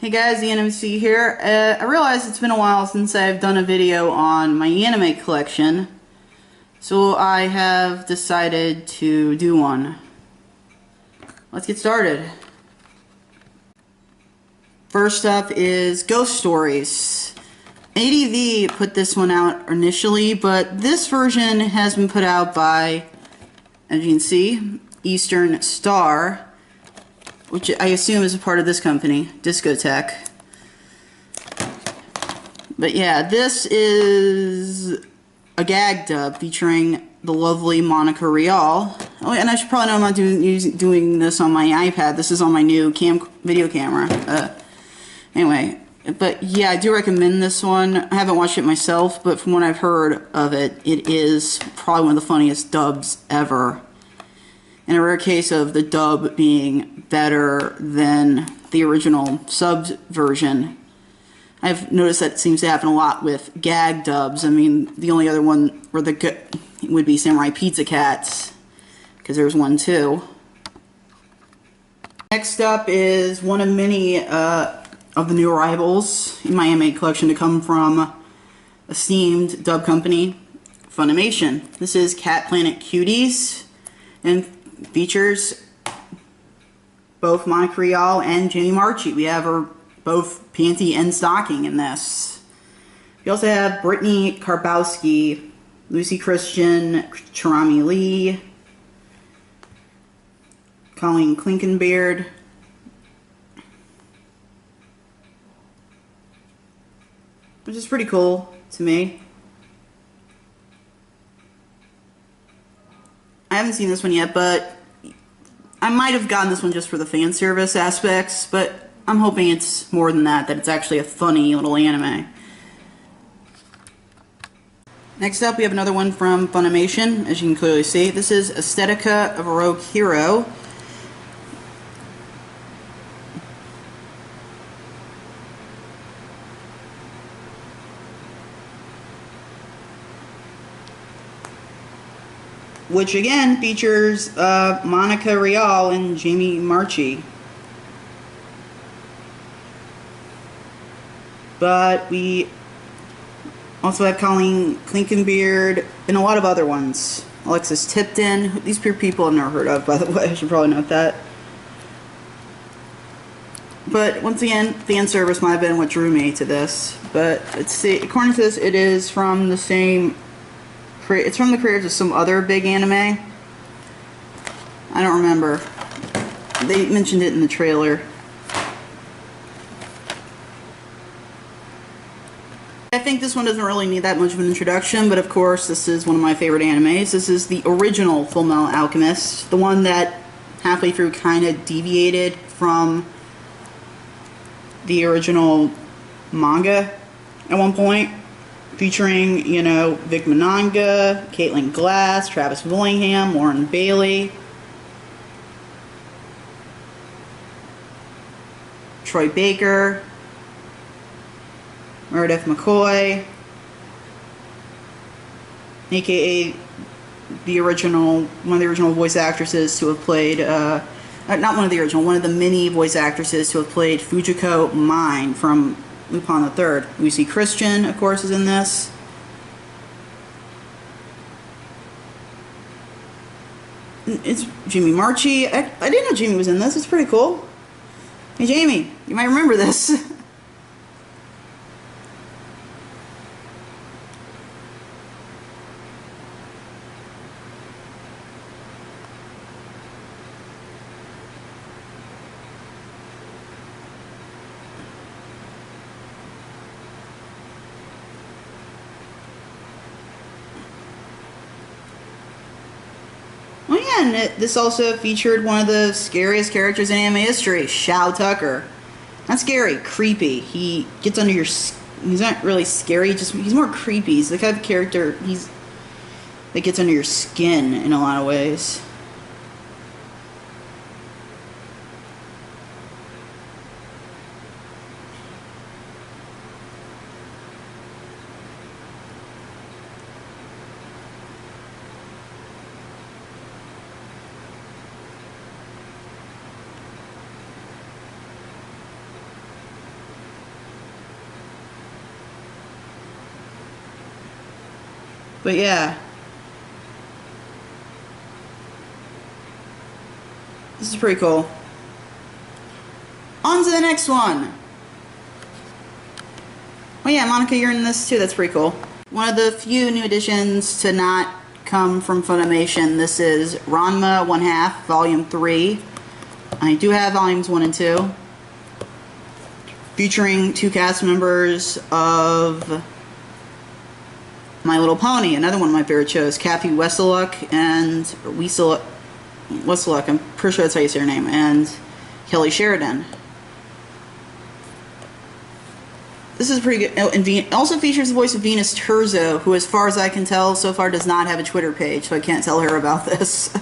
Hey guys, the NMC here. I realize it's been a while since I've done a video on my anime collection, so I have decided to do one. Let's get started. First up is Ghost Stories. ADV put this one out initially, but this version has been put out by, as you can see, Eastern Star, which I assume is a part of this company, Discotech. But yeah, this is a gag dub featuring the lovely Monica Rial. Oh, and I should probably know I'm not doing this on my iPad. This is on my new video camera. Anyway, but yeah, I do recommend this one. I haven't watched it myself, but from what I've heard of it, it is probably one of the funniest dubs ever. In a rare case of the dub being better than the original subbed version. I've noticed that seems to happen a lot with gag dubs. I mean, the only other one where would be Samurai Pizza Cats, because there's one too. Next up is one of many of the new arrivals in my anime collection to come from esteemed dub company, Funimation. This is Planet Cuties, and features both Monica Rial and Jamie Marchi. We have her both panty and stocking in this. We also have Brittany Karbowski, Lucy Christian, Charami Lee, Colleen Klinkenbeard, which is pretty cool to me. I haven't seen this one yet, but I might have gotten this one just for the fan service aspects, but I'm hoping it's more than that it's actually a funny little anime. Next up, we have another one from Funimation, as you can clearly see. This is Estetica of a Rogue Hero. Which again features Monica Rial and Jamie Marchi. But we also have Colleen Klinkenbeard and a lot of other ones. Alexis Tipton. These people I've never heard of, by the way. I should probably note that. But once again, fan service might have been what drew me to this. But let's see. According to this, it is from the same. It's from the creators of some other big anime. I don't remember. They mentioned it in the trailer. I think this one doesn't really need that much of an introduction, but of course this is one of my favorite animes. This is the original Fullmetal Alchemist, the one that halfway through kind of deviated from the original manga at one point. Featuring, you know, Vic Monanga, Caitlin Glass, Travis Willingham, Lauren Bailey, Troy Baker, Meredith McCoy, aka one of the original voice actresses to have played, not one of the original, one of the many voice actresses to have played Fujiko Mine from Lupin the Third. Lucy Christian, of course, is in this. It's Jamie Marchi. I didn't know Jamie was in this. It's pretty cool. Hey, Jamie, you might remember this. Oh yeah, and this also featured one of the scariest characters in anime history, Shao Tucker. Not scary, creepy. He gets under your he's not really scary, he's more creepy. He's the kind of character that gets under your skin in a lot of ways. But yeah. This is pretty cool. On to the next one. Oh yeah, Monica, you're in this too. That's pretty cool. One of the few new additions to not come from Funimation. This is Ranma 1/2, Volume 3. I do have Volumes 1 and 2. Featuring 2 cast members of My Little Pony, another one of my favorite shows. Kathy Weseluck and Weseluck, I'm pretty sure that's how you say her name, and Kelly Sheridan. This is pretty good. Oh, and it also features the voice of Venus Terzo, who, as far as I can tell, so far does not have a Twitter page, so I can't tell her about this.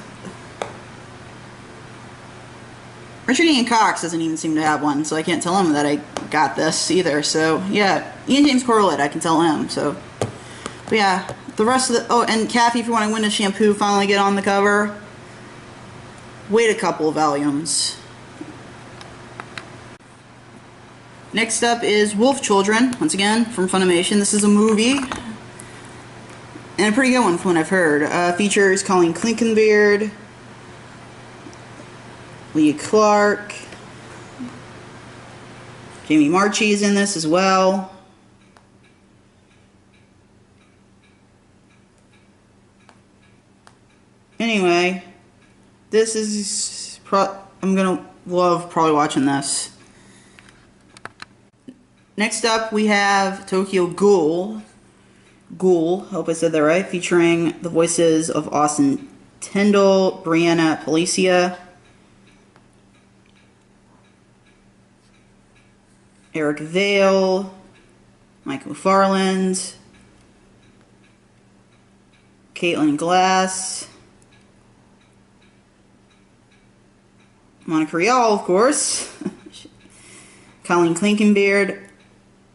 Richard Ian Cox doesn't even seem to have one, so I can't tell him that I got this either. So, yeah. Ian James Corlett, I can tell him, so. But yeah, the rest of the... Oh, and Kathy, if you want to win a shampoo, finally get on the cover. Wait a couple of volumes. Next up is Wolf Children, once again, from Funimation. This is a movie, and a pretty good one from what I've heard. Features Colleen Clinkenbeard, Leah Clark, Jamie Marchi is in this as well. Anyway, this is... I'm gonna love probably watching this. Next up, we have Tokyo Ghoul. Ghoul, hope I said that right, featuring the voices of Austin Tyndall, Brianna Policia, Eric Vale, Mike McFarland, Caitlin Glass, Monica Rial, of course, Colleen Clinkenbeard.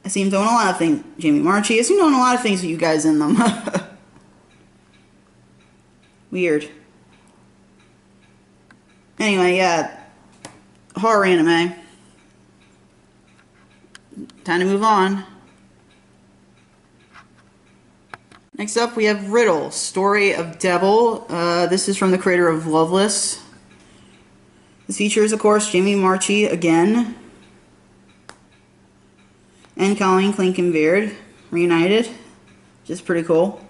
I seem to own a lot of things. Jamie Marchi. I seem to own a lot of things with you guys in them. Weird. Anyway, yeah. Horror anime. Time to move on. Next up, we have Riddle, Story of Devil. This is from the creator of Loveless. This features, of course, Jamie Marchi again. And Colleen Clinkenbeard reunited, which is pretty cool.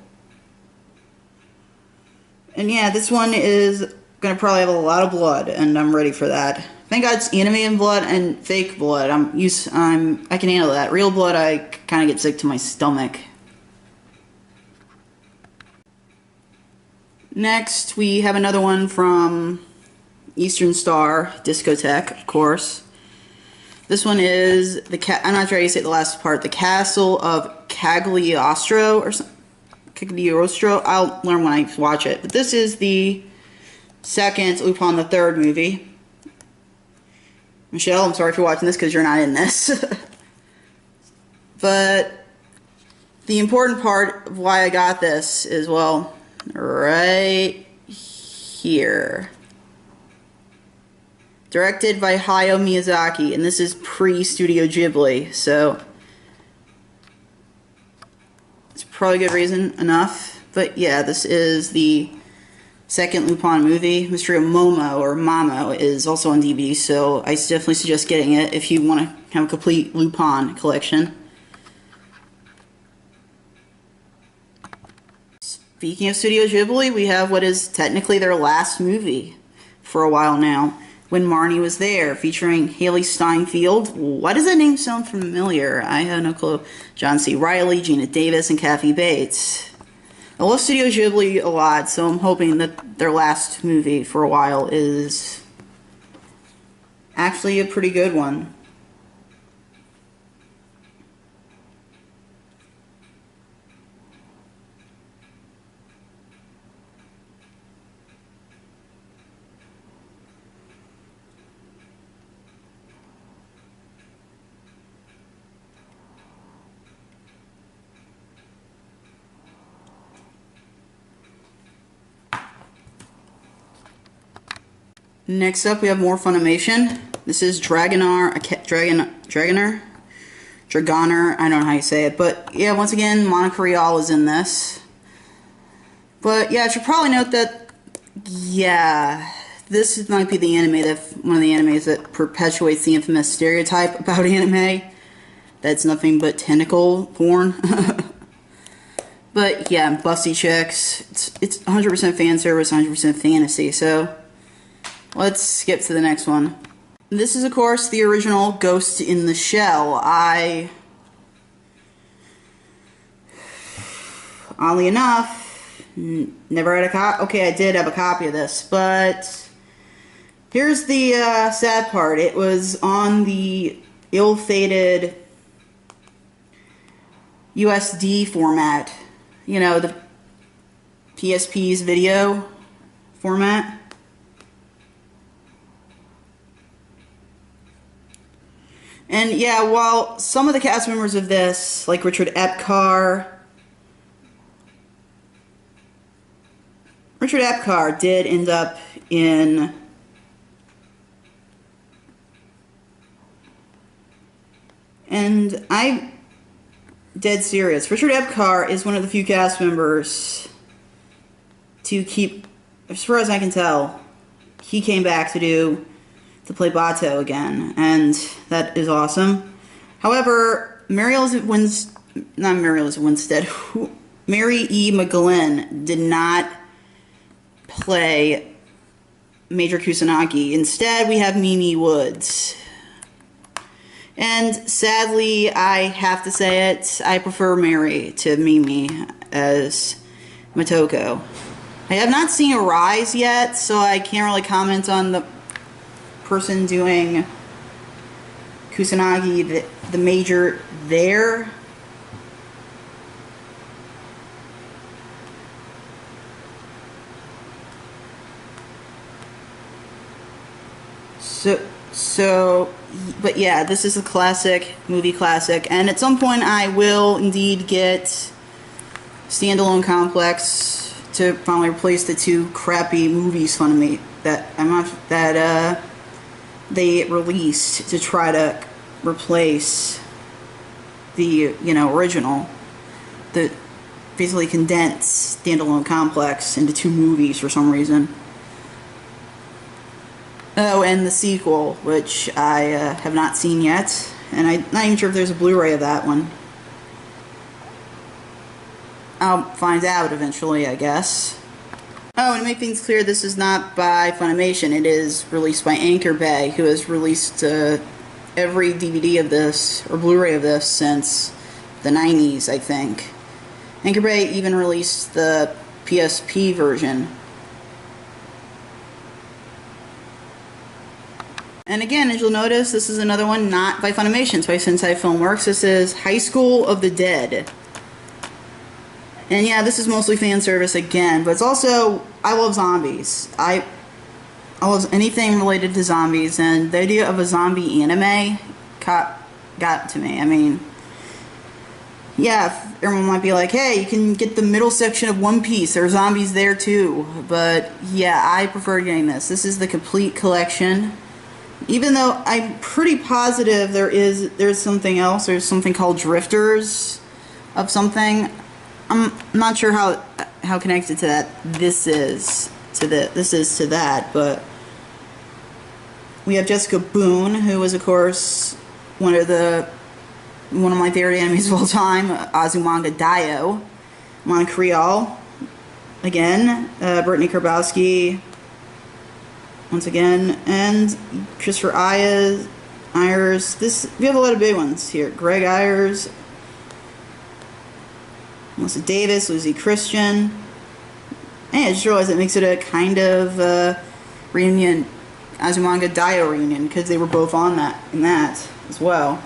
And yeah, this one is gonna probably have a lot of blood, and I'm ready for that. Thank God it's animated blood and fake blood. I can handle that. Real blood, I kind of get sick to my stomach. Next, we have another one from Eastern Star Discotheque, of course. This one is I'm not sure how you say the last part. The Castle of Cagliostro or something. Cagliostro. I'll learn when I watch it. But this is the second Lupin the Third movie. Michelle, I'm sorry for watching this because you're not in this. But the important part of why I got this is, well, right here. Directed by Hayao Miyazaki, and this is pre-Studio Ghibli, so it's probably good reason enough. But yeah, this is the second Lupin movie. Mystery of Momo, or Mamo, is also on DVD, so I definitely suggest getting it if you want to have a complete Lupin collection. Speaking of Studio Ghibli, we have what is technically their last movie for a while now. When Marnie Was There, featuring Haley Steinfeld. Why does that name sound familiar? I have no clue. John C. Reilly, Gina Davis, and Kathy Bates. I love Studio Ghibli a lot, so I'm hoping that their last movie for a while is actually a pretty good one. Next up, we have more Funimation. This is Dragonar, I don't know how you say it, but yeah, once again, Monica Rial is in this. But yeah, I should probably note that, yeah, this might be the anime that, one of the animes that perpetuates the infamous stereotype about anime. That's nothing but tentacle porn. But yeah, busty chicks. It's 100% fan service, 100% fantasy. So let's skip to the next one. This is, of course, the original Ghost in the Shell. Oddly enough, never had a copy. Okay, I did have a copy of this, but here's the sad part. It was on the ill-fated USD format. You know, the PSP's video format. And yeah, while some of the cast members of this, like Richard Epcar did end up in and I'm dead serious. Richard Epcar is one of the few cast members to keep, as far as I can tell, he came back to play Bato again, and that is awesome. However, Mary E. McGlynn did not play Major Kusanagi. Instead, we have Mimi Woods. And sadly, I have to say it, I prefer Mary to Mimi as Motoko. I have not seen Arise yet, so I can't really comment on the person doing Kusanagi, the major there. But yeah, this is a classic, movie classic, and at some point I will indeed get Standalone Complex to finally replace the two crappy movies that they released to try to replace the, original. The basically condensed Standalone Complex into two movies for some reason. Oh, and the sequel, which I have not seen yet, and I'm not even sure if there's a Blu-ray of that one. I'll find out eventually, I guess. Oh, and to make things clear, this is not by Funimation. It is released by Anchor Bay, who has released every DVD of this, or Blu-ray of this, since the 90s, I think. Anchor Bay even released the PSP version. And again, as you'll notice, this is another one not by Funimation. It's by Sensei Filmworks. This is High School of the Dead. And yeah, this is mostly fan service again, but it's also, I love zombies. I love anything related to zombies, and the idea of a zombie anime got to me. I mean, yeah, everyone might be like, hey, you can get the middle section of One Piece. There are zombies there too. But yeah, I prefer getting this. This is the complete collection. Even though I'm pretty positive there's something else. There's something called Drifters of something. I'm not sure how connected to that this is to that, but we have Jessica Boone, who is of course one of my favorite animes of all time, Azumanga Daioh, Mon Creole, again, Brittany Karbowski, once again, and Christopher Ayers. We have a lot of big ones here. Greg Ayers, Melissa Davis, Lucy Christian. And I just realized it makes it a kind of reunion, Azumanga Daioh reunion, because they were both in that as well.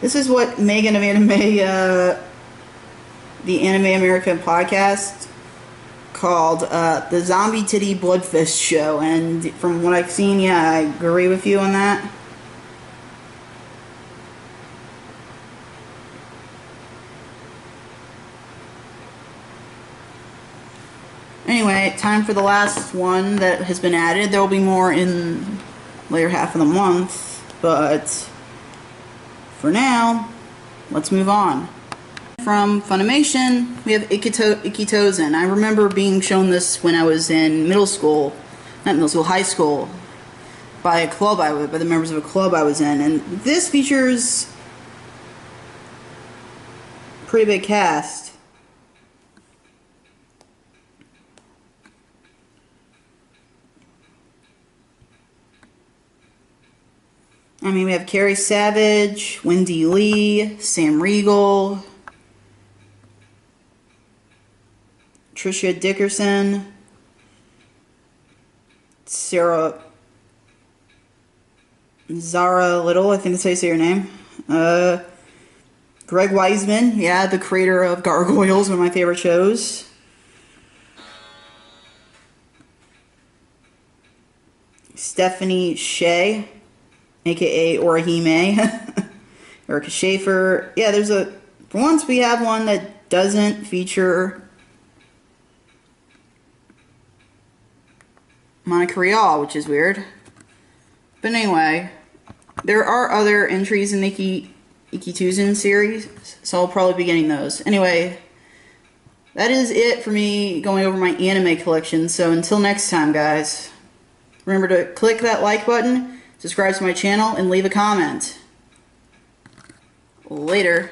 This is what Megan of Anime, the Anime America podcast, called the Zombie Titty Bloodfist Show, and from what I've seen, yeah, I agree with you on that. Anyway, time for the last one that has been added. There will be more in later half of the month, but for now, let's move on. from Funimation, we have Iquitos. I remember being shown this when I was in middle school, not middle school, high school, by a club by the members of a club I was in, and this features a pretty big cast. I mean, we have Carrie Savage, Wendy Lee, Sam Riegel, Tricia Dickerson, Zara Little, I think that's how you say your name. Greg Weisman, yeah, the creator of Gargoyles, one of my favorite shows. Stephanie Shea, aka Orihime. Erica Schaefer. Yeah, for once we have one that doesn't feature Monica Rial, which is weird. But anyway, there are other entries in the Iquitos series, so I'll probably be getting those. Anyway, that is it for me going over my anime collection, so until next time, guys, remember to click that like button, subscribe to my channel, and leave a comment. Later.